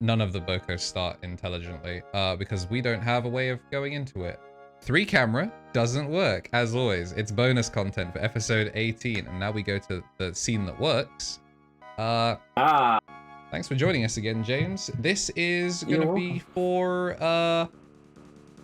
none of the Bokos start intelligently, because we don't have a way of going into it. 3 camera doesn't work, as always. It's bonus content for episode 18, and now we go to the scene that works. Thanks for joining us again, James. This is gonna be for,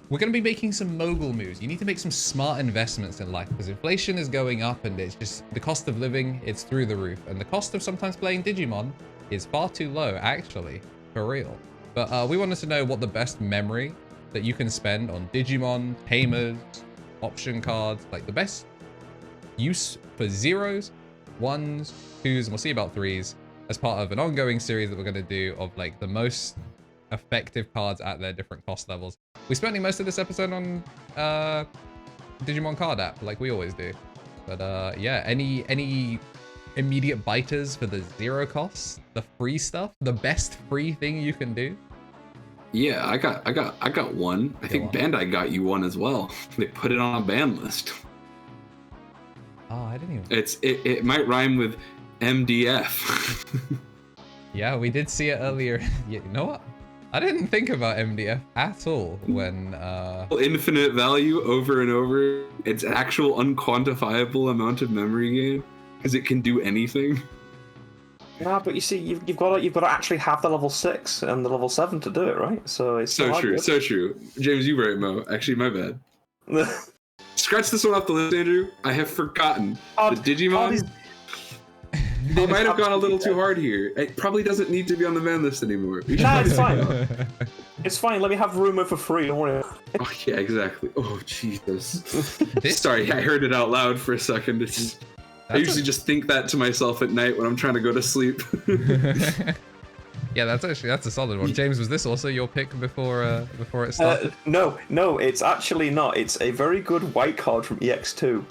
we're gonna be making some mogul moves. You need to make some smart investments in life, because inflation is going up, and it's just, the cost of living, it's through the roof. And the cost of sometimes playing Digimon is far too low, actually, for real. But we wanted to know what the best memory that you can spend on Digimon, tamers, option cards, like the best use for 0s, 1s, 2s, and we'll see about 3s as part of an ongoing series that we're going to do of like the most effective cards at their different cost levels. We're spending most of this episode on Digimon card app, like we always do. But yeah, any immediate biters for the 0 costs, the free stuff, the best free thing you can do? Yeah, I got one. I think Bandai got you one as well. They put it on a ban list. Oh, I didn't even. It might rhyme with MDF. Yeah, we did see it earlier. You know what? I didn't think about MDF at all when infinite value over and over. It's actual unquantifiable amount of memory gain because it can do anything. No, but you see, you've got to actually have the level 6 and the level 7 to do it, right? So it's so true, so true. James, you right, Mo. Actually, my bad. Scratch this one off the list, Andrew. I have forgotten the Digimon. They might have gone a little too hard here. It probably doesn't need to be on the ban list anymore. No, it's fine. It's fine. Let me have rumor for free. Don't worry. Oh yeah, exactly. Oh Jesus. Sorry, I heard it out loud for a second. I usually just think that to myself at night when I'm trying to go to sleep. Yeah, that's a solid one. James, was this also your pick before it started? No, it's actually not. It's a very good white card from EX2.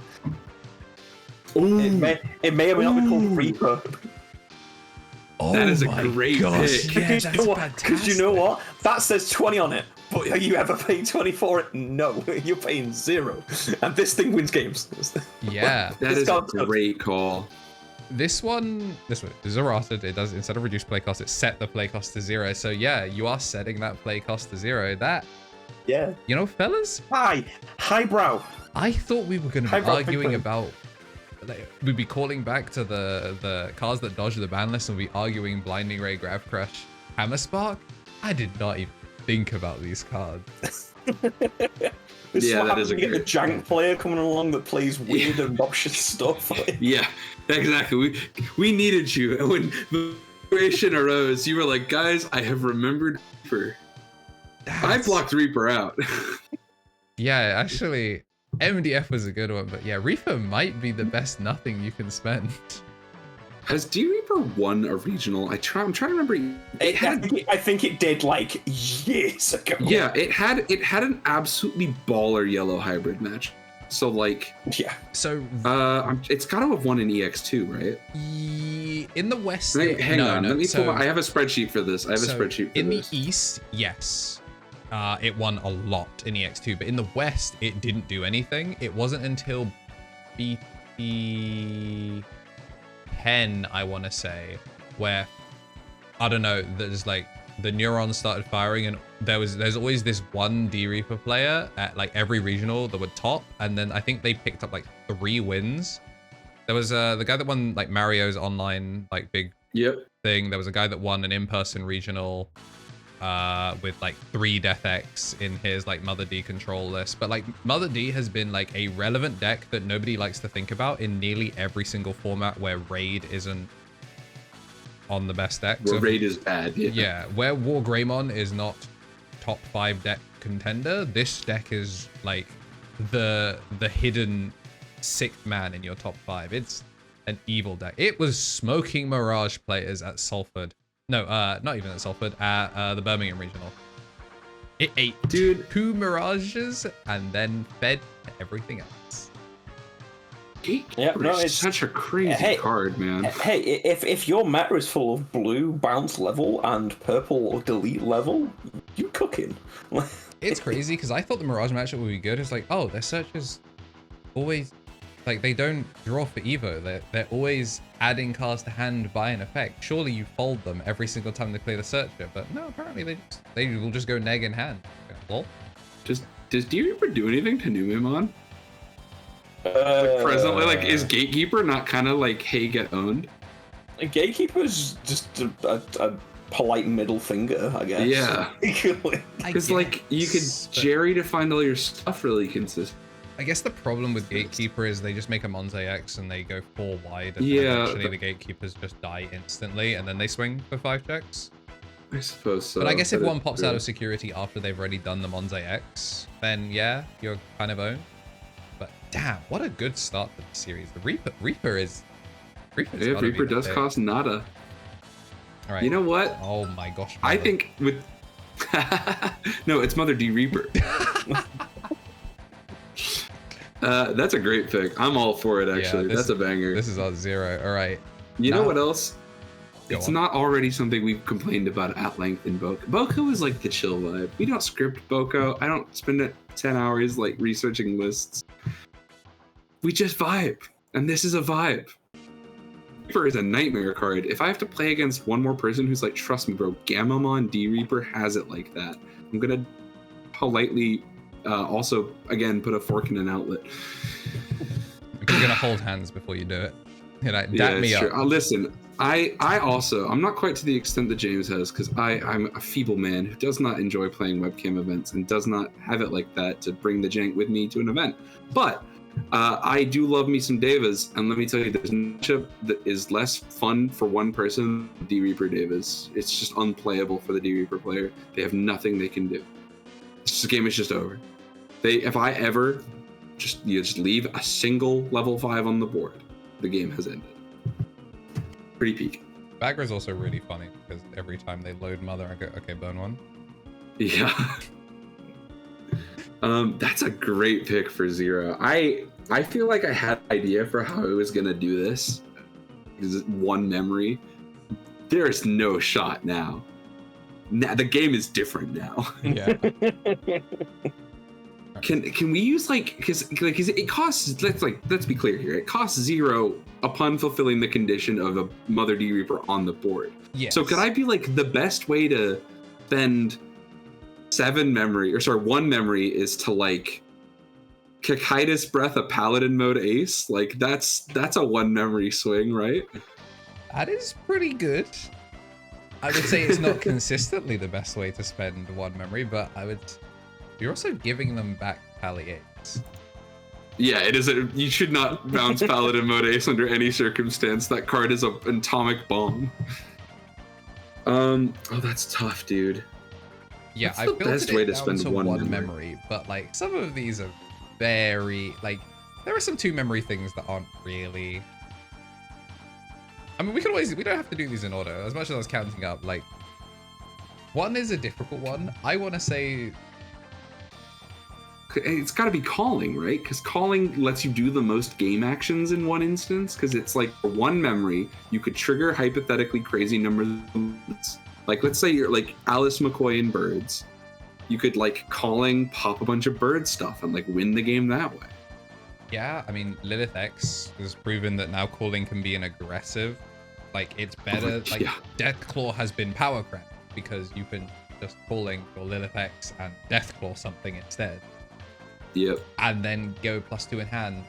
Ooh. It may or may not be called Reaper. Oh, that is a great pick. Yeah, that's fantastic. Because you know what? That says 20 on it. But are you ever paying 20 for it? No, you're paying 0. And this thing wins games. Yeah. That is a great call. This one is errated. It does, instead of reduce play cost, it set the play cost to 0. So yeah, you are setting that play cost to 0. That, yeah. You know, fellas? Highbrow. I thought we were going to be arguing about, like, we'd be calling back to the cards that dodge the ban list and we'd be arguing Blinding Ray, Grav Crush, Hammer Spark. I did not even think about these cards. Yeah, that is a great. A jank player coming along that plays weird and obnoxious stuff. Yeah, exactly. We needed you, and when the situation arose, you were like, "Guys, I have remembered Reaper. I blocked Reaper out." Yeah, actually, MDF was a good one, but yeah, Reaper might be the best nothing you can spend. Has D-Reaper won a regional? I'm trying to remember. I think it did like years ago. Yeah, it had an absolutely baller yellow hybrid match. So like, yeah. So it's got to have won an EX2, right? In the West, hang on. Let me pull. I have a spreadsheet for this. In the East, yes, it won a lot in EX2, but in the West, it didn't do anything. It wasn't until BT 10, I want to say, where I don't know, there's like the neurons started firing, and there's always this one D-Reaper player at like every regional that would top, and then I think they picked up like 3 wins. There was the guy that won like Mario's online like big thing. There was a guy that won an in-person regional with like 3 Death X in his like Mother D control list. But like Mother D has been like a relevant deck that nobody likes to think about in nearly every single format where Raid isn't on the best deck. Where Raid is bad. Yeah, where War Greymon is not top 5 deck contender, this deck is like the hidden 6th man in your top 5. It's an evil deck. It was smoking Mirage players at Salford. No, not even at Salford, at the Birmingham Regional. It ate 2 Mirages and then fed everything else. It's such a crazy card, man. Hey, if your meta is full of blue bounce level and purple delete level, you cooking. It's crazy because I thought the Mirage matchup would be good. It's like, oh, their search is always like they don't draw for Evo. They're always adding cards to hand by an effect. Surely you fold them every single time they play the Searcher, but no, apparently they will just go neg in hand. Lol. Does D-Reaper do anything to new Veemon? Like presently, like is Gatekeeper not kind of like, hey, get owned? Gatekeeper is just a polite middle finger, I guess. Yeah. Because like you could Jerry to find all your stuff really consistent. I guess the problem with Gatekeeper is they just make a Monze X and they go 4 wide, and yeah, eventually the Gatekeepers just die instantly, and then they swing for 5 checks. I suppose so. But I guess if one pops out of security after they've already done the Monze X, then yeah, you're kind of owned. But damn, what a good start to the series. The Reaper does cost nada. All right. You know what? Oh my gosh. I think with no, it's Mother D Reaper. That's a great pick. I'm all for it, actually. That's a banger. This is our 0. All right. You know what else? It's not already something we've complained about at length in Boko. Boko is like the chill vibe. We don't script Boko. I don't spend 10 hours like researching lists. We just vibe. And this is a vibe. Reaper is a nightmare card. If I have to play against one more person who's like, trust me, bro, Gamamon D Reaper has it like that. I'm going to politely also, again, put a fork in an outlet. You're gonna hold hands before you do it. You know, dap me up. Sure. Listen, I'm not quite to the extent that James has, because I'm a feeble man who does not enjoy playing webcam events and does not have it like that to bring the jank with me to an event. But I do love me some Devas, and let me tell you, there's a matchup that is less fun for one person than D Reaper Devas. It's just unplayable for the D Reaper player. They have nothing they can do. This game is just over. If I ever just leave a single level 5 on the board, the game has ended. Pretty peak. Bagra's also really funny because every time they load Mother, I go, okay, burn one. Yeah. That's a great pick for 0. I feel like I had an idea for how I was gonna do this. Because one memory. There's no shot now. The game is different now. Yeah. Can we use because it costs, let's be clear here, it costs 0 upon fulfilling the condition of a Mother D Reaper on the board. Yes. So could I be like, the best way to spend 1 memory is to like Kakaitis Breath a Paladin mode ace? Like that's a 1 memory swing, right? That is pretty good. I would say it's not consistently the best way to spend 1 memory, but you're also giving them back palliates. Yeah, it is. You should not bounce Paladin mode ace under any circumstance. That card is an atomic bomb. Oh, that's tough, dude. Yeah, I built best way to spend one memory, but like some of these are very like there are some 2 memory things that aren't really. I mean, we don't have to do these in order. As much as I was counting up, like 1 is a difficult one. I want to say. It's got to be calling, right? Because calling lets you do the most game actions in 1 instance. Because it's like for 1 memory, you could trigger hypothetically crazy numbers. Like, let's say you're like Alice McCoy in Birds. You could like calling, pop a bunch of bird stuff, and like win the game that way. Yeah, I mean, Lilith X has proven that now calling can be an aggressive. Like, it's better. Like, yeah. Deathclaw has been power cracked because you can just calling your Lilith X and Deathclaw something instead. Yep. And then go +2 in hand.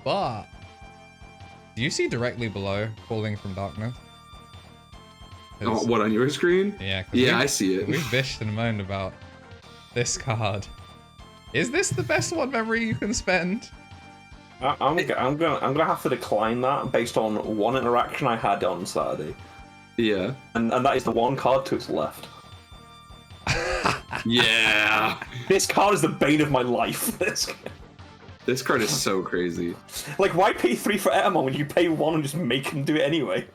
But do you see directly below Calling from Darkness? Oh, what, on your screen? Yeah. Yeah, I see it. We've bitched and moaned about this card. Is this the best 1 memory you can spend? I'm gonna have to decline that based on 1 interaction I had on Saturday. Yeah. And that is the 1 card to its left. Yeah. This card is the bane of my life. This card is so crazy. Like, why pay 3 for Etymon when you pay 1 and just make him do it anyway?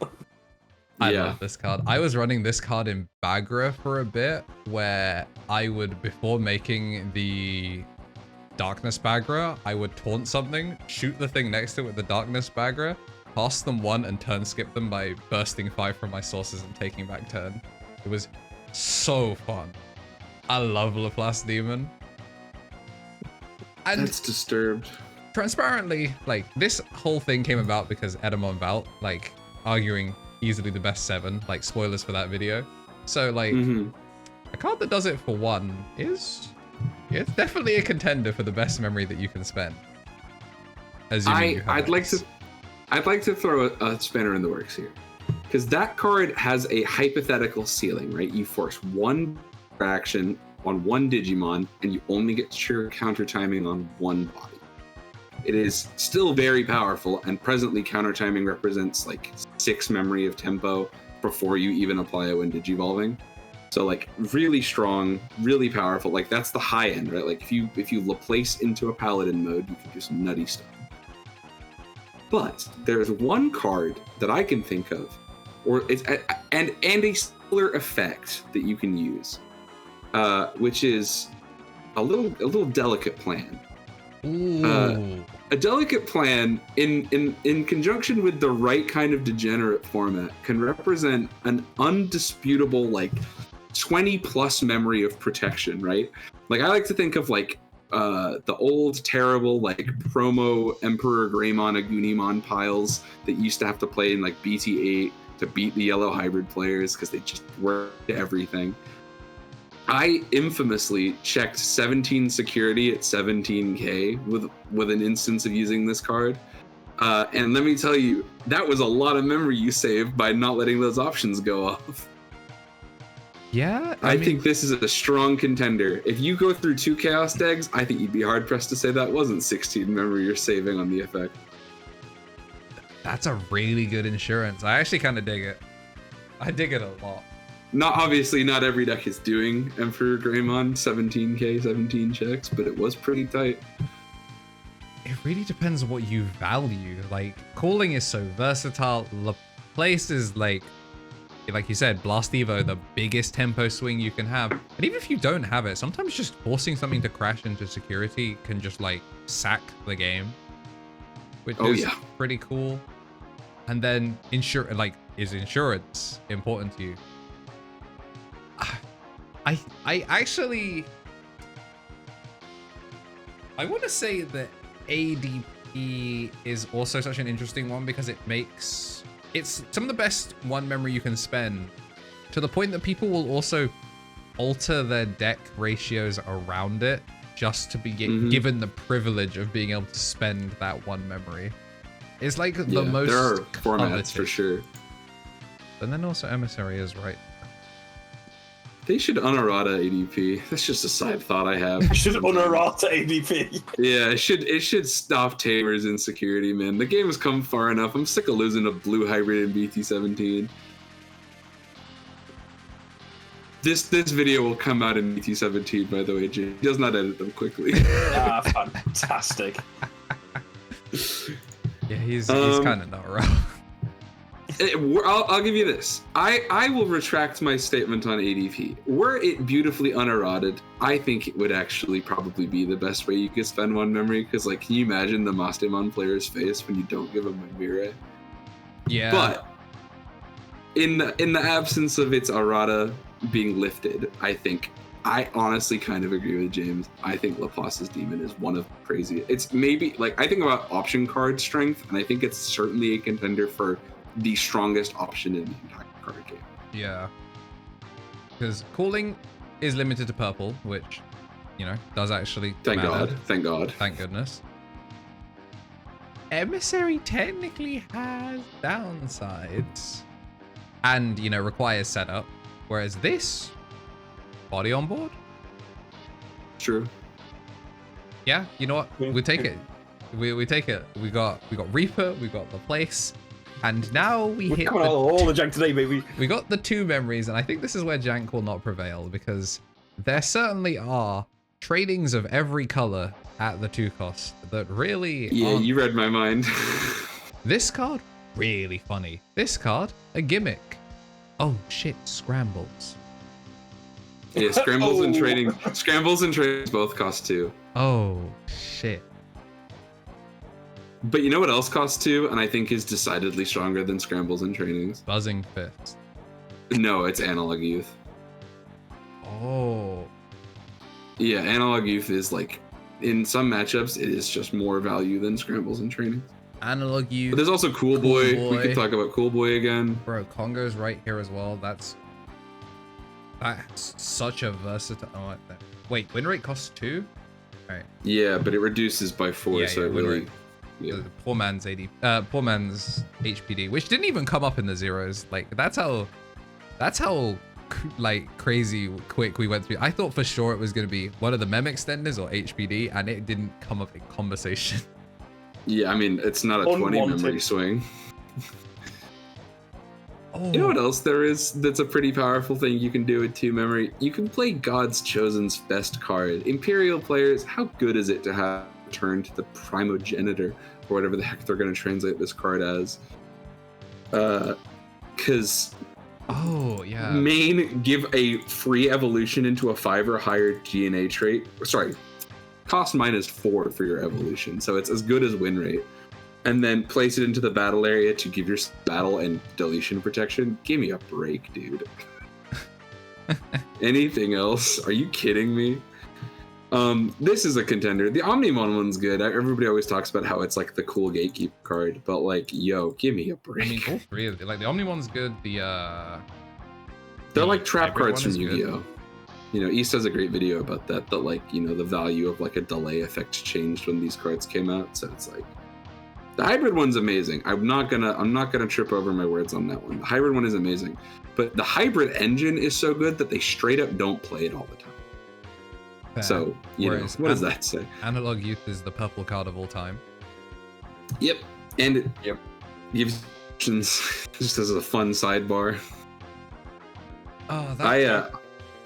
I love this card. I was running this card in Bagra for a bit, where I would, before making the Darkness Bagra, I would taunt something, shoot the thing next to it with the Darkness Bagra, pass them 1 and turn skip them by bursting 5 from my sources and taking back turn. It was so fun. I love Laplace Demon. And that's disturbed. transparently, like, this whole thing came about because Edamon Valt, like, arguing easily the best 7, like, spoilers for that video. So, like, a card that does it for 1 is... it's definitely a contender for the best memory that you can spend. I'd like to throw a spanner in the works here. Because that card has a hypothetical ceiling, right? You force 1 action on 1 Digimon, and you only get sure counter timing on 1 body. It is still very powerful, and presently counter timing represents like 6 memory of tempo before you even apply it when digivolving. So like really strong, really powerful. Like that's the high end, right? Like if you Laplace into a paladin mode, you can do some nutty stuff. But there's one card that I can think of, or it's and a similar effect that you can use, which is a little delicate plan. A delicate plan in conjunction with the right kind of degenerate format can represent an undisputable like 20 plus memory of protection, right? Like I like to think of like the old terrible like promo Emperor Greymon Agunimon piles that used to have to play in like BT8 to beat the yellow hybrid players because they just worked everything. I infamously checked 17 security at 17k with an instance of using this card. And let me tell you, that was a lot of memory you saved by not letting those options go off. Yeah, I think this is a strong contender. If you go through 2 Chaos Decks, I think you'd be hard pressed to say that wasn't 16 memory you're saving on the effect. That's a really good insurance. I actually kind of dig it. I dig it a lot. Obviously, not every deck is doing Emperor Greymon 17k 17 checks, but it was pretty tight. It really depends on what you value. Like, calling is so versatile. Laplace is like you said, Blast Evo, the biggest tempo swing you can have. And even if you don't have it, sometimes just forcing something to crash into security can just like sack the game, which is pretty cool. And then is insurance important to you? I want to say that ADP is also such an interesting one because it's some of the best 1 memory you can spend, to the point that people will also alter their deck ratios around it just to be given the privilege of being able to spend that 1 memory. It's like the most there are formats coveted. for sure. And then also Emissary is right. They should unerrata ADP. That's just a side thought I have. I should unerrata ADP. Yeah, it should stop Tamer's insecurity, man. The game has come far enough. I'm sick of losing a blue hybrid in BT17. This video will come out in BT17, by the way, Jay. He does not edit them quickly. Fantastic. Yeah, he's kind of not wrong. I'll give you this. I will retract my statement on ADP. Were it beautifully unerrated, I think it would actually probably be the best way you could spend 1 memory. Because, like, can you imagine the Mastemon player's face when you don't give him a Mire? Yeah. But in the absence of its errata being lifted, I honestly kind of agree with James. I think Laplace's Demon is one of crazy. It's maybe like I think about option card strength, and I think it's certainly a contender for the strongest option in the entire card game. Yeah. Because calling is limited to purple, which, you know, does actually Thank matter. God. Thank God. Thank goodness. Emissary technically has downsides. And, you know, requires setup. Whereas this, body on board. True. Yeah, you know what? We take it. We take it. We got Reaper, we got Laplace. And now We're hit all the jank today, baby. We got the 2 memories, and I think this is where jank will not prevail, because there certainly are tradings of every color at the 2 cost that really aren't. You read my mind. This card, really funny. This card, a gimmick. Oh shit, scrambles. Yeah, scrambles and trading. Scrambles and trades both cost 2. Oh shit. But you know what else costs 2, and I think is decidedly stronger than scrambles and trainings? Buzzing Fist. No, it's Analog Youth. Oh. Yeah, Analog Youth is like in some matchups, it is just more value than scrambles and training. Analog Youth. But there's also Cool Boy. We could talk about Cool Boy again. Bro, Congo's right here as well. That's such a versatile. Oh, wait, win rate costs 2? All right. Yeah, but it reduces by 4, Yeah, so yeah, it really. Yeah. The poor man's poor man's HPD, which didn't even come up in the zeros. Like that's how like crazy quick we went through. I thought for sure it was gonna be one of the mem extenders or HPD, and it didn't come up in conversation. Yeah, I mean it's not a 20 memory swing. Oh. You know what else there is that's a pretty powerful thing you can do with 2 memory? You can play God's Chosen's best card. Imperial players, how good is it to have returned to the primogenitor, or whatever the heck they're going to translate this card as? Because oh yeah, main give a free evolution into a 5 or higher GNA trait. Sorry, cost -4 for your evolution, so it's as good as win rate. And then place it into the battle area to give your battle and deletion protection. Give me a break, dude. Anything else? Are you kidding me? This is a contender. The Omnimon one's good. Everybody always talks about how it's like the cool gatekeeper card, but like, yo, give me a break. I mean, all 3 of them. Like the Omnimon's good. They're like trap cards from Yu-Gi-Oh. Yu-Gi-Oh. You know, East has a great video about that. That like, you know, the value of like a delay effect changed when these cards came out. So it's like. The hybrid one's amazing. I'm not gonna trip over my words on that one. The hybrid one is amazing, but the hybrid engine is so good that they straight up don't play it all the time. Fair. So you know, what does that say? Analog Youth is the purple card of all time. Yep, and it gives options just as a fun sidebar. Oh,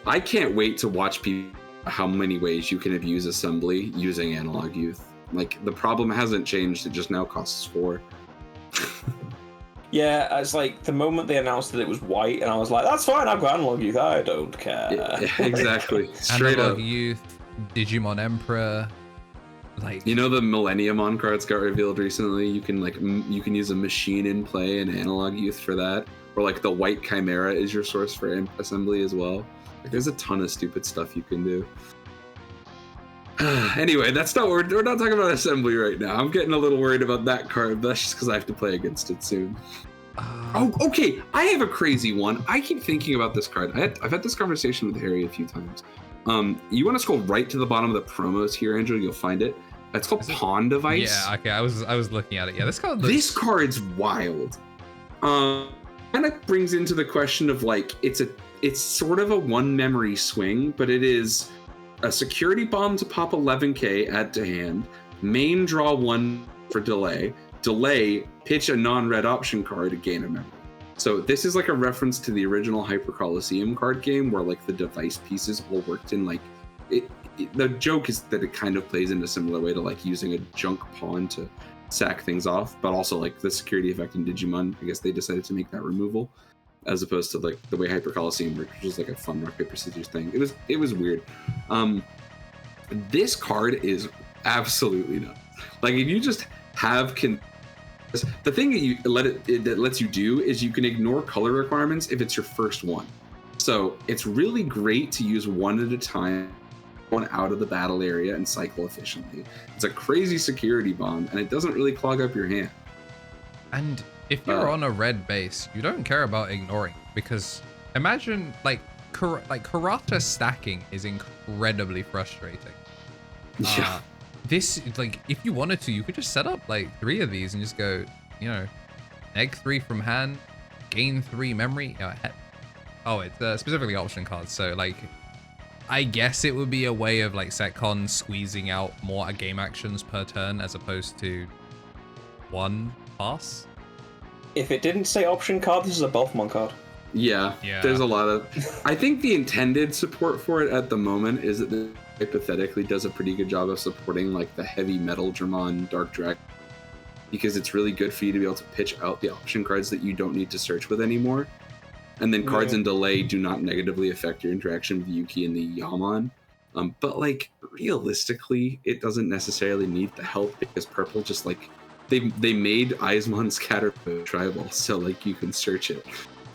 I can't wait to watch people how many ways you can abuse assembly using Analog Youth. Like, the problem hasn't changed, it just now costs 4. Yeah, it's like the moment they announced that it was white, and I was like, that's fine, I've got Analog Youth, I don't care. Yeah, exactly. Straight Analog up. Youth, Digimon Emperor, like... You know the Millenniumon cards got revealed recently? You can use a machine in play and Analog Youth for that. Or like the white Chimera is your source for assembly as well. Like, there's a ton of stupid stuff you can do. Anyway, that's not we're not talking about assembly right now. I'm getting a little worried about that card, but that's just because I have to play against it soon. Oh, okay. I have a crazy one. I keep thinking about this card. I've had this conversation with Harry a few times. You want to scroll right to the bottom of the promos here, Andrew. You'll find it. It's called Pawn Device. Yeah, okay. I was looking at it. Yeah, this card looks... This card's wild. Kind of brings into the question of like it's sort of a 1 memory swing, but it is a security bomb to pop 11k, add to hand, main draw 1 for delay, pitch a non-red option card to gain a memory. So this is like a reference to the original Hyper Coliseum card game where like the device pieces all worked in like, the joke is that it kind of plays in a similar way to like using a junk pawn to sack things off, but also like the security effect in Digimon, I guess they decided to make that removal as opposed to like the way Hyper Coliseum worked, which was like a fun rock paper scissors thing. It was weird. This card is absolutely nuts. Like if you just have the thing that lets you do is you can ignore color requirements if it's your first one. So it's really great to use 1 at a time, 1 out of the battle area and cycle efficiently. It's a crazy security bomb and it doesn't really clog up your hand. And if you're on a red base, you don't care about ignoring, because imagine like Karata stacking is incredibly frustrating. Yeah. This, like, if you wanted to, you could just set up like 3 of these and just go, you know, egg 3 from hand, gain 3 memory. Oh, it's specifically option cards. So like, I guess it would be a way of like Setcon squeezing out more game actions per turn as opposed to 1 pass. If it didn't say option card, this is a Belfmon card. Yeah, there's a lot of... I think the intended support for it at the moment is that it hypothetically does a pretty good job of supporting like the heavy metal Dramon Dark Dragon, because it's really good for you to be able to pitch out the option cards that you don't need to search with anymore. And then cards in delay do not negatively affect your interaction with Yuki and the Yamon. But like realistically, it doesn't necessarily need the help, because purple just like... They made Eismon Scatter tribal, so like you can search it.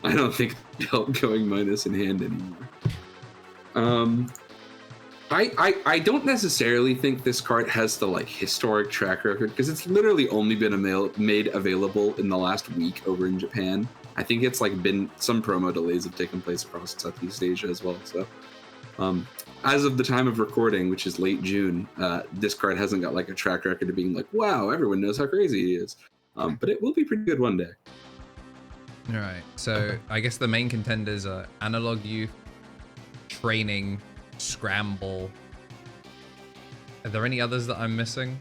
I don't think they help going minus in hand anymore. I don't necessarily think this card has the like historic track record because it's literally only been made available in the last week over in Japan. I think it's like been some promo delays have taken place across Southeast Asia as well. So as of the time of recording, which is late June, this card hasn't got like a track record of being like, wow, everyone knows how crazy he is. But it will be pretty good one day. All right, so I guess the main contenders are Analog Youth, Training, Scramble. Are there any others that I'm missing?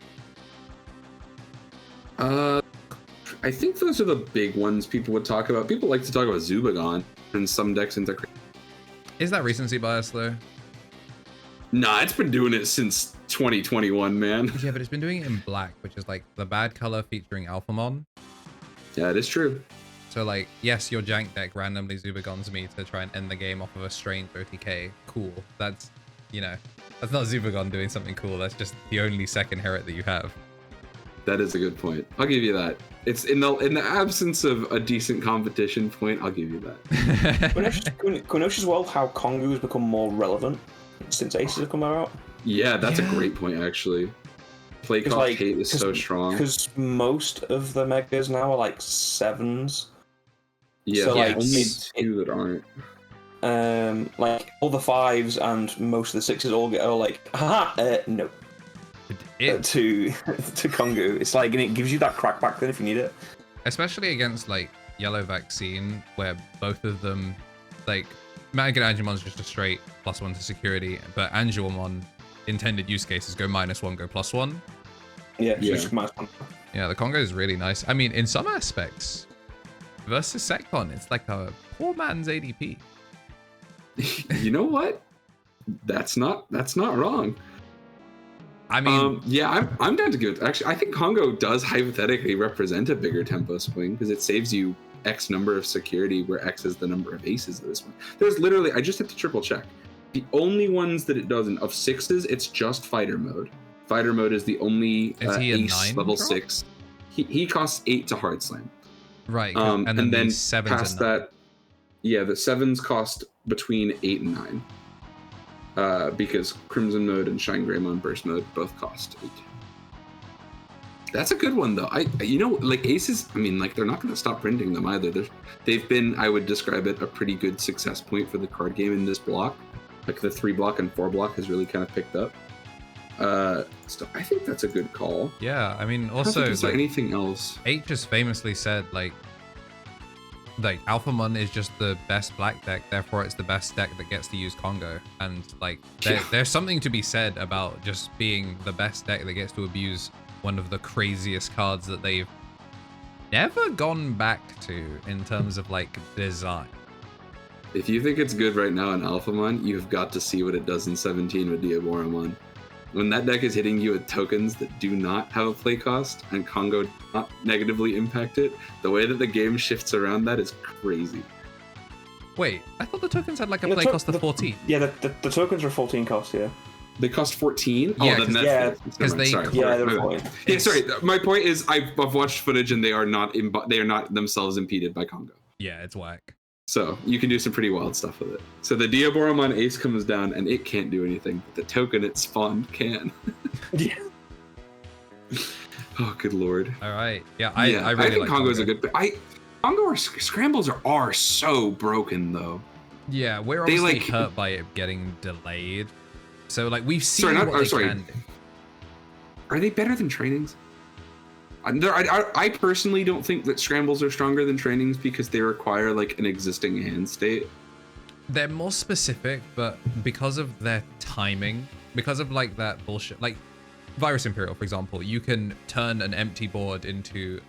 I think those are the big ones people would talk about. People like to talk about Zubagon and some decks into. Is that recency bias though? Nah, it's been doing it since 2021, man. Yeah, but it's been doing it in black, which is like the bad color featuring Alphamon. Yeah, it is true. So like, yes, your jank deck randomly Zubagons me to try and end the game off of a strange OTK. Cool. That's, you know, that's not Zubagon doing something cool. That's just the only second inherit that you have. That is a good point. I'll give you that. It's in the absence of a decent competition point, I'll give you that. Can we notice as well how Kongu has become more relevant since Aces have come out? Yeah, that's a great point, actually. Play cost like, hate is so strong. Because most of the megas now are like 7s. Yeah, so, like, only 2 that aren't. Like all the 5s and most of the 6s all get like, haha, no. To Kongu. It's like, and it gives you that crackback then if you need it. Especially against like Yellow Vaccine, where both of them, like, Magic Angemon's just a straight +1 to security, but Angelmon intended use cases go -1, go +1. Yeah, yeah. -1. Yeah, the Congo is really nice. I mean, in some aspects, versus Secton, it's like a poor man's ADP. You know what? That's not wrong. I mean, yeah, I'm down to give it. Actually, I think Congo does hypothetically represent a bigger tempo swing because it saves you X number of security, where X is the number of aces of this one. There's literally, I just had to triple check. The only ones that it doesn't, of 6s, it's just fighter mode. Fighter mode is the only ace level drop? 6. He costs 8 to hard slam. Right, and then the 7s past that, yeah, the 7s cost between 8 and 9. Because Crimson mode and Shine Greymon burst mode both cost 8. That's a good one though. You know, like aces, I mean, like they're not going to stop printing them either. They've been, I would describe it, a pretty good success point for the card game in this block. Like the 3 block and 4 block has really kind of picked up. So I think that's a good call. Yeah, I mean, also, is there anything else? H just famously said, like Alphamon is just the best black deck, therefore it's the best deck that gets to use Congo. And like, there's something to be said about just being the best deck that gets to abuse one of the craziest cards that they've never gone back to in terms of like design. If you think it's good right now in Alphamon, you've got to see what it does in 17 with Diaboromon. When that deck is hitting you with tokens that do not have a play cost and Congo does not negatively impact it, the way that the game shifts around that is crazy. Wait, I thought the tokens had like a play cost of 14. Yeah, the tokens are 14 cost, yeah. They cost 14? Yeah, oh, then that's because they... Sorry. Yeah, they're 14. Yeah, sorry. My point is I've watched footage and they are not themselves impeded by Congo. Yeah, it's whack. So you can do some pretty wild stuff with it. So the Diaboromon ace comes down and it can't do anything. But the token it spawned can. Yeah. Oh, good lord. All right. Yeah, I really think like Congo's a good... Congo or Scrambles are so broken, though. Yeah, we're obviously hurt by it getting delayed. So, like, we've seen what they can do. Are they better than trainings? I personally don't think that Scrambles are stronger than trainings because they require, like, an existing hand state. They're more specific, but because of their timing, because of, like, that bullshit... Like, Virus Imperial, for example, you can turn an empty board into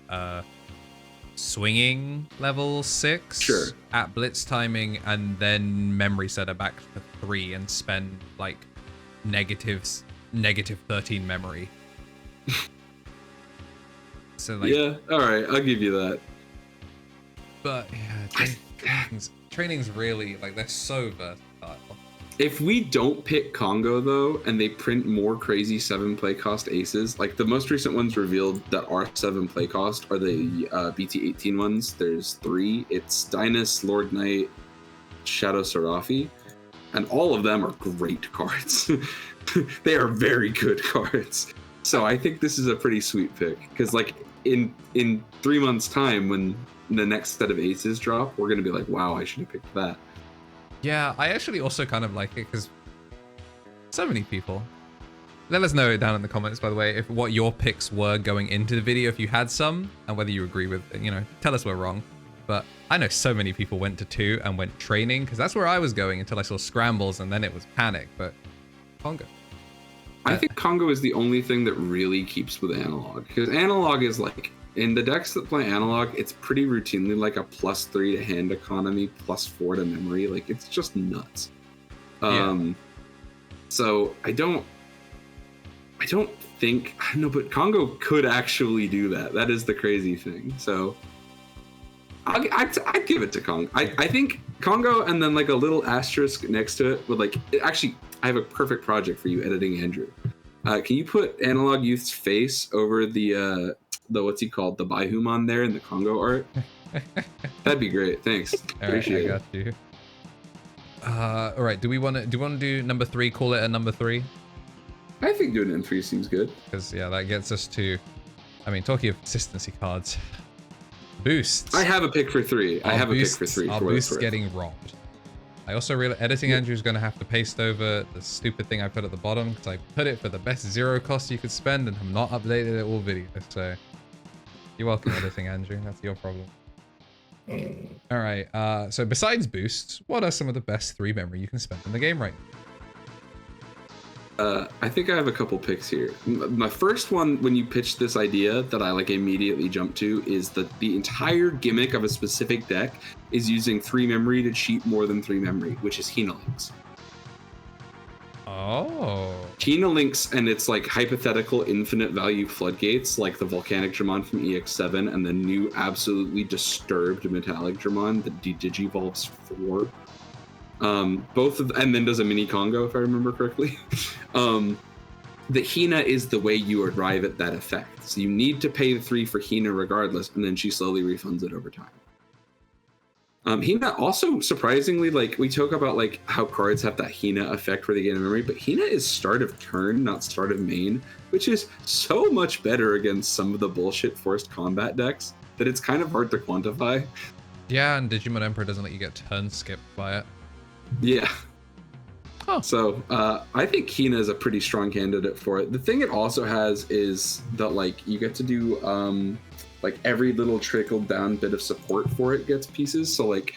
swinging level 6 at blitz timing, and then memory setter back to 3 and spend, like, negative 13 memory. So like, yeah, all right, I'll give you that. But yeah, training's really, like, they're so versatile. If we don't pick Congo though, and they print more crazy 7 play cost aces, like the most recent ones revealed that are 7 play cost are the BT18 ones. There's 3. It's Dynus, Lord Knight, Shadow Serafi. and all of them are great cards. They are very good cards. So I think this is a pretty sweet pick, because like in 3 months' time, when the next set of aces drop, we're gonna be like, wow, I should have picked that. Yeah, I actually also kind of like it because so many people. Let us know down in the comments, by the way, if what your picks were going into the video, if you had some, and whether you agree with, tell us we're wrong. But I know so many people went to 2 and went training, because that's where I was going until I saw scrambles, and then it was panic. But Congo. I think Congo is the only thing that really keeps with analog, because analog is like, in the decks that play analog, it's pretty routinely like a +3 to hand economy, +4 to memory. Like, it's just nuts. So I don't think, I don't know, but Congo could actually do that. That is the crazy thing. So I'd give it to Congo. I think Congo, and then like a little asterisk next to it with like, actually, I have a perfect project for you, editing Andrew. Can you put Analog Youth's face over the what's he called, the Veemon there in the Congo art? That'd be great. Thanks. Appreciate it. I got you. All right. Do we want to do number 3? Call it a number 3. I think doing it in 3 seems good. Because yeah, that gets us to. I mean, talking of consistency cards, boosts. I have a pick for 3. I have a pick for 3. Our boosts getting robbed. I also realized editing Andrew's going to have to paste over the stupid thing I put at the bottom, because I put it for the best 0 cost you could spend and have not updated it all video. So you're welcome, editing Andrew. That's your problem. All right. So besides boosts, what are some of the best 3 memory you can spend in the game right now? I think I have a couple picks here. My first one, when you pitched this idea that I like immediately jumped to, is that the entire gimmick of a specific deck is using 3 memory to cheat more than 3 memory, which is KnTElixar. Oh. KnTElixar and its like hypothetical infinite value floodgates, like the Volcanic Dramon from EX7 and the new absolutely disturbed Metallic Dramon that Digivolves 4. Both of, and then does a mini Congo, if I remember correctly. The Hina is the way you arrive at that effect. So you need to pay the 3 for Hina regardless, and then she slowly refunds it over time. Hina also, surprisingly, like, we talk about like how cards have that Hina effect where they gain a memory, but Hina is start of turn, not start of main, which is so much better against some of the bullshit forced combat decks that it's kind of hard to quantify. Yeah, and Digimon Emperor doesn't let you get turn skipped by it. Yeah. Huh. So I think Hina is a pretty strong candidate for it. The thing it also has is that like you get to do like every little trickle down bit of support for it gets pieces. So like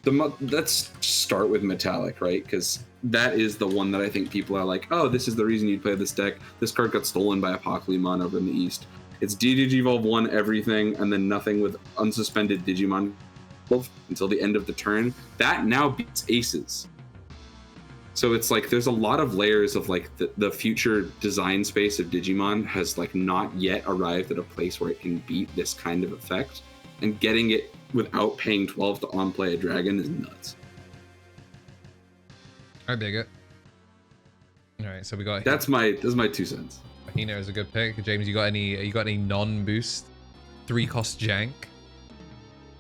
let's start with Metallic, right? Because that is the one that I think people are like, oh, this is the reason you'd play this deck. This card got stolen by Apocalypse over in the East. It's Digivolve 1 everything, and then nothing with unsuspended Digimon until the end of the turn. That now beats aces. So it's like there's a lot of layers of like the future design space of Digimon has like not yet arrived at a place where it can beat this kind of effect, and getting it without paying 12 to on-play a dragon is nuts. I dig it. All right, so we got that's my 2 cents. Hina is a good pick. James, you got any non-boost 3-cost jank?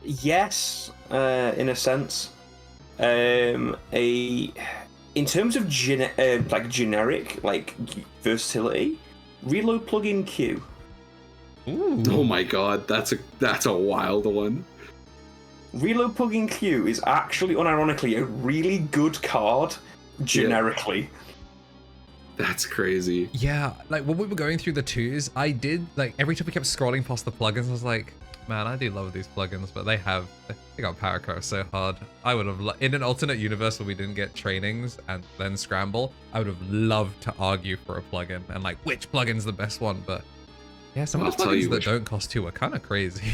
Yes, in a sense. In terms of generic like versatility, reload plugin Q. Ooh. Oh my god, that's a wild one. Reload plugin Q is actually unironically a really good card generically. Yeah. That's crazy. Yeah, like when we were going through the 2s, I did like every time we kept scrolling past the plugins, I was like, man, I do love these plugins, but they got power curve so hard. I would have in an alternate universe where we didn't get trainings and then scramble, I would have loved to argue for a plugin and like which plugin's the best one. But yeah, some of the plugins that don't cost 2 are kind of crazy.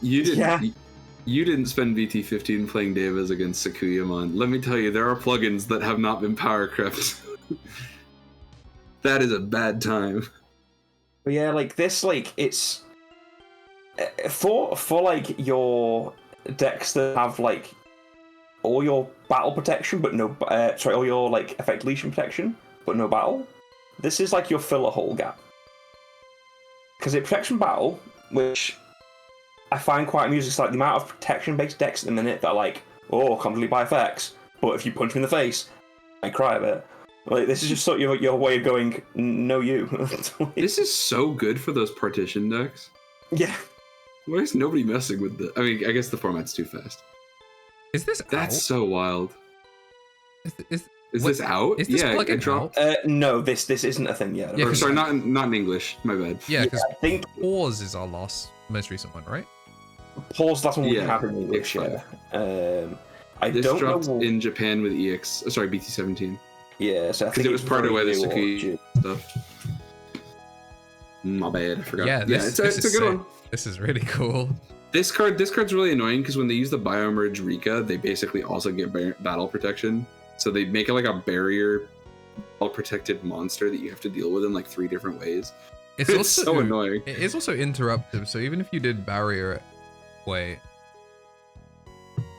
You didn't spend VT15 playing Devas against Sakuyamon. Let me tell you, there are plugins that have not been power crept. That is a bad time. But yeah, like this, like it's for like your decks that have like all your battle protection but no all your like effect deletion protection but no battle. This is like your filler hole gap, because it protects from battle, which I find quite amusing. It's like the amount of protection based decks at the minute that are like, oh, can't delete by effects, but if you punch me in the face, cry a bit. Like, this is just sort of your way of going, no, you. This is so good for those partition decks. Yeah. Why is nobody messing with the? I mean, I guess the format's too fast. Is this That's out? so wild. Is this out? Is this plugin dropped. No, this isn't a thing yet. Yeah, Sorry, not in English. My bad. Yeah, because I think Pause is our most recent one, right? Pause. That's one we have in English. X5. Yeah. I This don't dropped know. in Japan with BT17. Yeah, so I think Because it was part of why the new Sakuya stuff. My bad, I forgot. Yeah, it's a good sick. one. This is really cool. This card's really annoying because when they use the Biomerge Rika, they basically also get battle protection. So they make it like a barrier, protected monster that you have to deal with in like 3 different ways. It's also so annoying. It is also interruptive. So even if you did barrier, wait,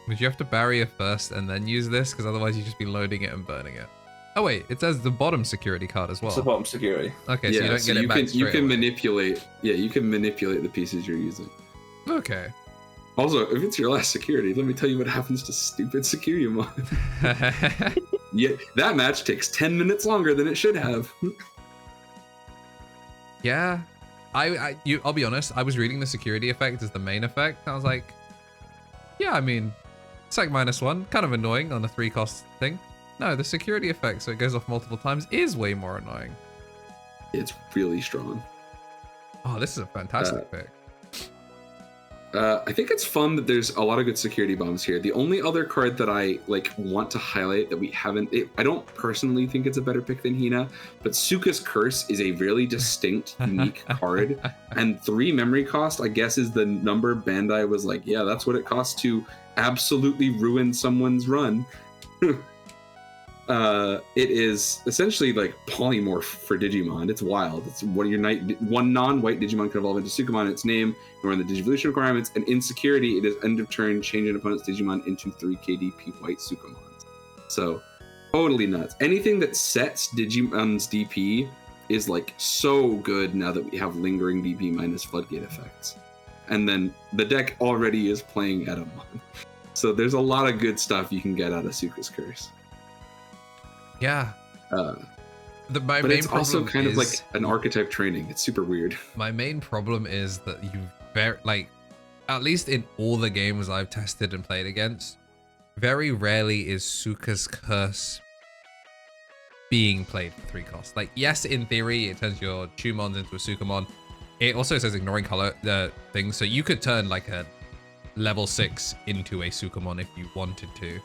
would you have to barrier first and then use this? Because otherwise you'd just be loading it and burning it. Oh wait, it says the bottom security card as well. It's the bottom security. Okay, so you don't get it back you can away. manipulate. Yeah, you can manipulate the pieces you're using. Okay. Also, if it's your last security, let me tell you what happens to stupid Sakuyamon. Yeah, that match takes 10 minutes longer than it should have. Yeah, I'll be honest. I was reading the security effect as the main effect. I was like, yeah, I mean, it's like -1, kind of annoying on a 3-cost thing. No, the security effect, so it goes off multiple times, is way more annoying. It's really strong. Oh, this is a fantastic pick. I think it's fun that there's a lot of good security bombs here. The only other card that I want to highlight that we haven't, I don't personally think it's a better pick than Hina, but Suka's Curse is a really distinct, unique card, and 3 memory cost, I guess, is the number Bandai was like, yeah, that's what it costs to absolutely ruin someone's run. It is essentially like polymorph for Digimon. It's wild. It's one non-white Digimon can evolve into Sukamon in its name, nor in the Digivolution requirements, and in security, it is end of turn, change an opponent's Digimon into 3 KDP white Sukamons. So, totally nuts. Anything that sets Digimon's DP is like so good now that we have lingering DP minus floodgate effects. And then the deck already is playing Edamon. So there's a lot of good stuff you can get out of Suka's Curse. Yeah. But it's also kind of like an archetype training. It's super weird. My main problem is that at least in all the games I've tested and played against, very rarely is Suka's Curse being played for 3 costs. Like, yes, in theory, it turns your Chumons into a Sukamon. It also says ignoring color things, so you could turn like a level 6 into a Sukamon if you wanted to,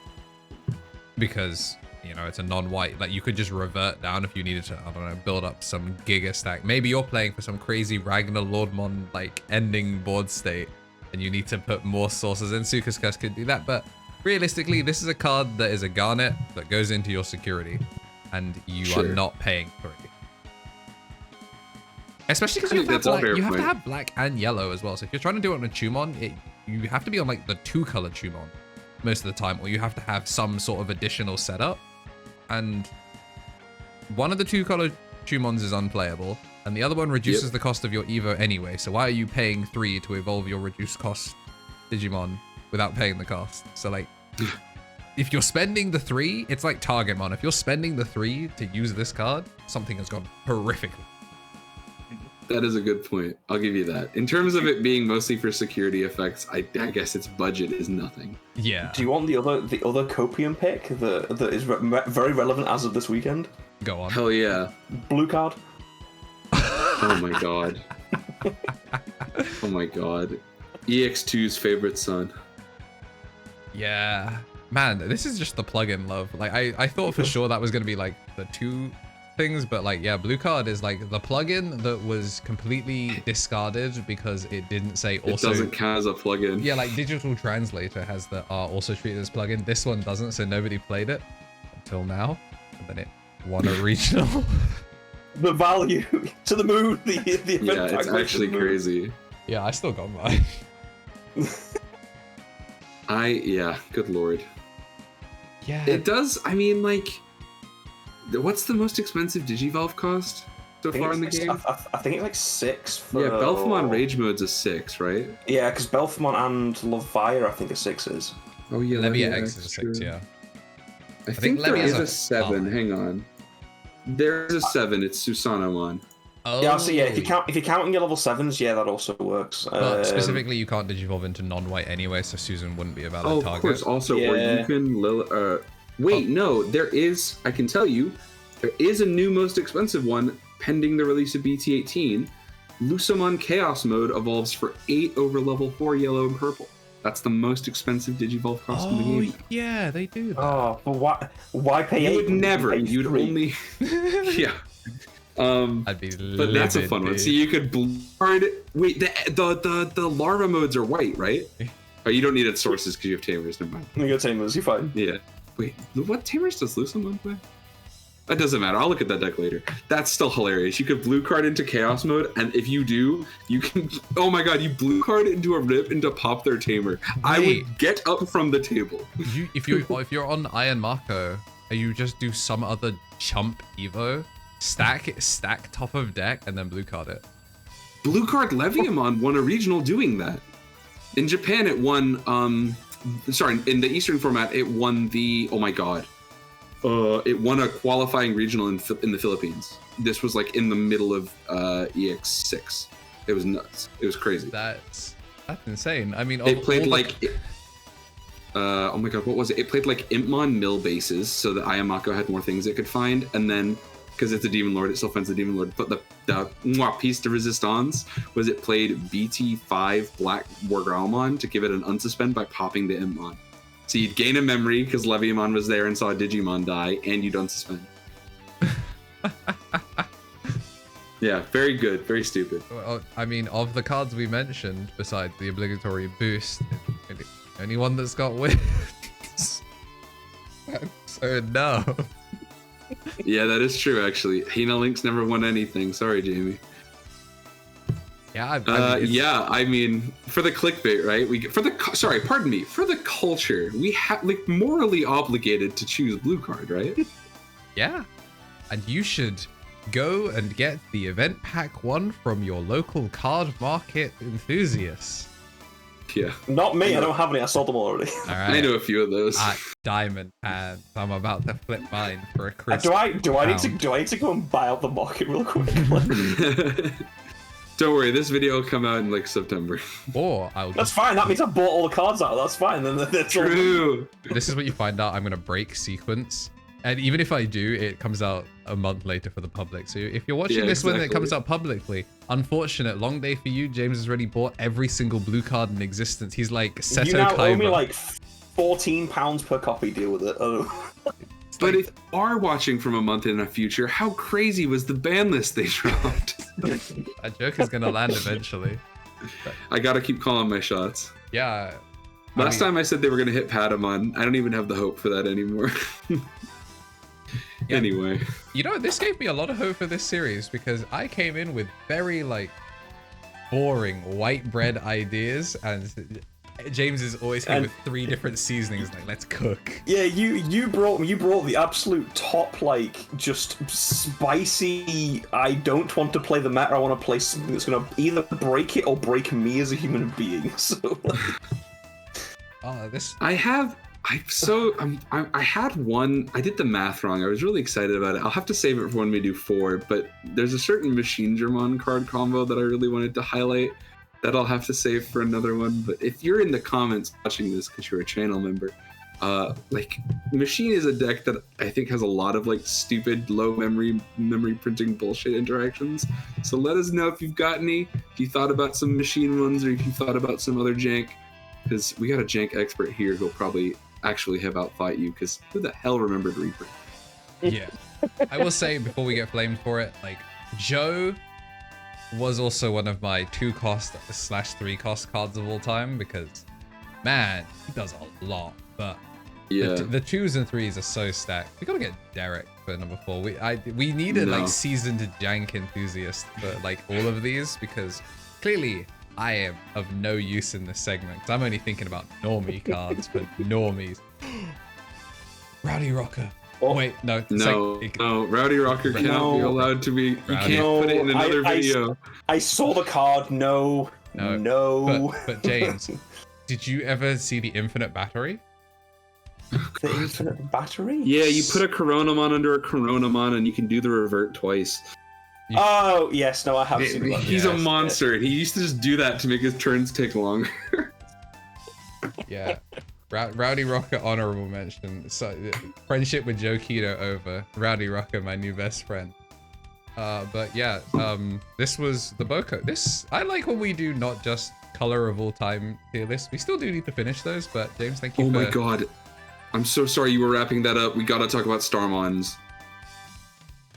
because you know it's a non-white. Like, you could just revert down if you needed to, I don't know, build up some giga stack. Maybe you're playing for some crazy Ragnar Lordmon like ending board state and you need to put more sources in. Suka's Curse could do that, but realistically, this is a card that is a garnet that goes into your security and you are not paying 3. Especially because you have to have black and yellow as well. So if you're trying to do it on a Chumon, you have to be on like the 2-color Chumon most of the time, or you have to have some sort of additional setup. And one of the 2-color Chumons is unplayable, and the other one reduces the cost of your Evo anyway. So why are you paying 3 to evolve your reduced cost Digimon without paying the cost? So like, if you're spending the 3, it's like Targetmon. If you're spending the 3 to use this card, something has gone horrifically. That is a good point. I'll give you that. In terms of it being mostly for security effects, I guess its budget is nothing. Yeah. Do you want the other copium pick that is very relevant as of this weekend? Go on. Hell yeah. Blue card. Oh my god. Oh my god. EX2's favorite son. Yeah. Man, this is just the plugin love. Like, I thought for sure that was going to be like the 2 things, but like, yeah, blue card is like the plugin that was completely discarded because it didn't say also. It doesn't count as a plugin. Yeah, like Digital Translator has the also treated as plugin. This one doesn't, so nobody played it until now, and then it won a regional. The value to the moon. The event yeah, it's actually crazy. Yeah, I still got mine. Good lord. Yeah. It does. I mean, like, what's the most expensive Digivolve cost so far in the game? I think it's like 6. Yeah, Belphemon Rage Mode's a 6, right? Yeah, because Belphemon and Love Fire, I think, are 6s. Oh yeah, Levia X is a 6, yeah. I think there is a 7. 5. Hang on. There's a 7. It's Susanomon. Oh. Yeah, so yeah, if you're counting your level 7s, yeah, that also works. But specifically, you can't digivolve into non-white anyway, so Susan wouldn't be a valid target. Of course. Also, or you can wait, no, there is. I can tell you, there is a new most expensive one pending the release of BT18. Lucamon Chaos Mode evolves for 8 over level 4 yellow and purple. That's the most expensive Digivolve cost in the game. Oh, yeah, they do that. Oh, but why pay 8? You would never. You'd only. Yeah. I'd be but that's a fun one. So you could blue card. Wait, the larva modes are white, right? Oh, you don't need its sources because you have tamers. Never mind. You got tamers. You're fine. Yeah. Wait, what tamers does Lucamon play? That doesn't matter. I'll look at that deck later. That's still hilarious. You could blue card into Chaos Mode, and if you do, you can. Oh my God! You blue card into a rip and to pop their tamer. Wait. I would get up from the table. If you're on Iron Marco, and you just do some other chump Evo, stack top of deck, and then blue card it. Blue card Leviamon won a regional doing that. In Japan, it won. Sorry, in the Eastern format, it won the. Oh my God. It won a qualifying regional in the Philippines. This was like in the middle of EX6. It was nuts. It was crazy. That's insane. I mean, it played like. Oh my God, what was it? It played like Impmon mill bases, so that Ayamako had more things it could find, and then because it's a Demon Lord, it still finds the Demon Lord. But the piece de resistance was it played BT5 Black Wargreymon to give it an unsuspend by popping the Impmon. So you'd gain a memory because Leviamon was there and saw a Digimon die, and you'd unsuspend. Yeah, very good, very stupid. Well, I mean, of the cards we mentioned, besides the obligatory boost, the only one that's got wins. So no. Yeah, that is true, actually. KnTElixar never won anything. Sorry, Jamie. Yeah, I mean, for the clickbait, right? Pardon me. For the culture, we have like morally obligated to choose blue card, right? Yeah, and you should go and get the event pack 1 from your local card market enthusiast. Yeah. Not me. I don't have any. I sold them already. All right. I know a few of those. Diamond, and I'm about to flip mine for a crisp. Do I need to go and buy out the market real quick? Don't worry, this video will come out in like September. Or I'll. That's fine. That means I bought all the cards out. That's fine. Then that's true. This is what you find out. I'm gonna break sequence, and even if I do, it comes out a month later for the public. So if you're watching this when it comes out publicly, unfortunate, long day for you. James has already bought every single blue card in existence. He's like Seto You now Kaiba. owe me like £14 per copy. Deal with it. Oh. But if you are watching from a month in the future, how crazy was the ban list they dropped? That joke is gonna land eventually. I gotta keep calling my shots. Yeah. Last time I said they were gonna hit Patamon. I don't even have the hope for that anymore. Yeah. Anyway. You know, this gave me a lot of hope for this series because I came in with very like boring white bread ideas, and James is always here with 3 different seasonings. Like, let's cook. Yeah, you brought the absolute top, like, just spicy. I don't want to play the meta. I want to play something that's gonna either break it or break me as a human being. So. I had one. I did the math wrong. I was really excited about it. I'll have to save it for when we do 4. But there's a certain Machine Germon card combo that I really wanted to highlight. That I'll have to save for another one. But if you're in the comments watching this because you're a channel member, like Machine is a deck that I think has a lot of like stupid low memory printing bullshit interactions. So let us know if you've got any, if you thought about some Machine ones, or if you thought about some other jank. Because we got a jank expert here who'll probably actually have outfight you. Because who the hell remembered Reaper? Yeah, I will say before we get flamed for it, like Joe was also one of my 2-cost/3-cost cards of all time because, man, he does a lot. But yeah, the 2s and 3s are so stacked. We gotta get Derek for number 4. We needed like seasoned jank enthusiast for like all of these because clearly I am of no use in this segment because I'm only thinking about normie cards for normies. Rowdy Rocker. Oh, wait, no. No, Rowdy Rocker cannot be allowed to be. You can't put it in another video. I saw the card. No. But James, did you ever see the Infinite Battery? The infinite battery? Yeah, you put a Coronamon under a Coronamon and you can do the revert twice. Oh, yes, no, I have seen that. He's a monster, and he used to just do that to make his turns take longer. Yeah. Rowdy Rocker honorable mention. So, friendship with Joe Keto over. Rowdy Rocker, my new best friend. But yeah, this was the Boko. I like when we do not just color of all time tier lists. We still do need to finish those, but James, thank you Oh for... my god. I'm so sorry you were wrapping that up. We gotta talk about Starmons.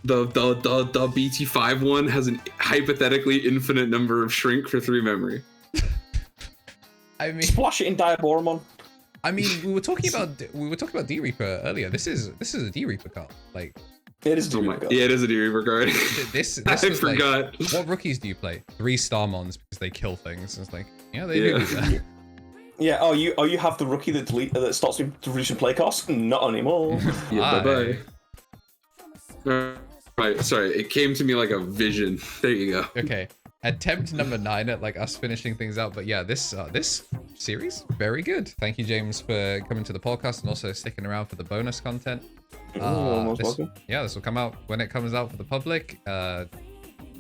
The BT5 one has an hypothetically infinite number of shrink for 3 memory. I mean, splash it in Diaboromon. I mean, we were talking about D Reaper earlier. This is a D Reaper card. Like, it is a D Reaper card. Yeah, it is a D Reaper card. This I forgot. Like, what rookies do you play? 3 Starmons because they kill things. It's like, yeah, they do that. Yeah. Oh, you have the rookie that stops him reducing play costs. Not anymore. Yeah. Bye bye. Right. Sorry, it came to me like a vision. There you go. Okay. Attempt number 9 at like us finishing things out, but yeah, this series very good. Thank you, James, for coming to the podcast and also sticking around for the bonus content. This will come out when it comes out for the public.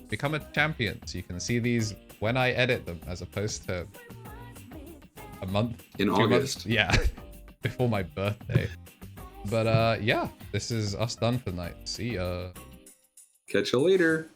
Become a champion, so you can see these when I edit them, as opposed to a month in August. Months, yeah, before my birthday. But yeah, this is us done for the night. See ya. Catch you later.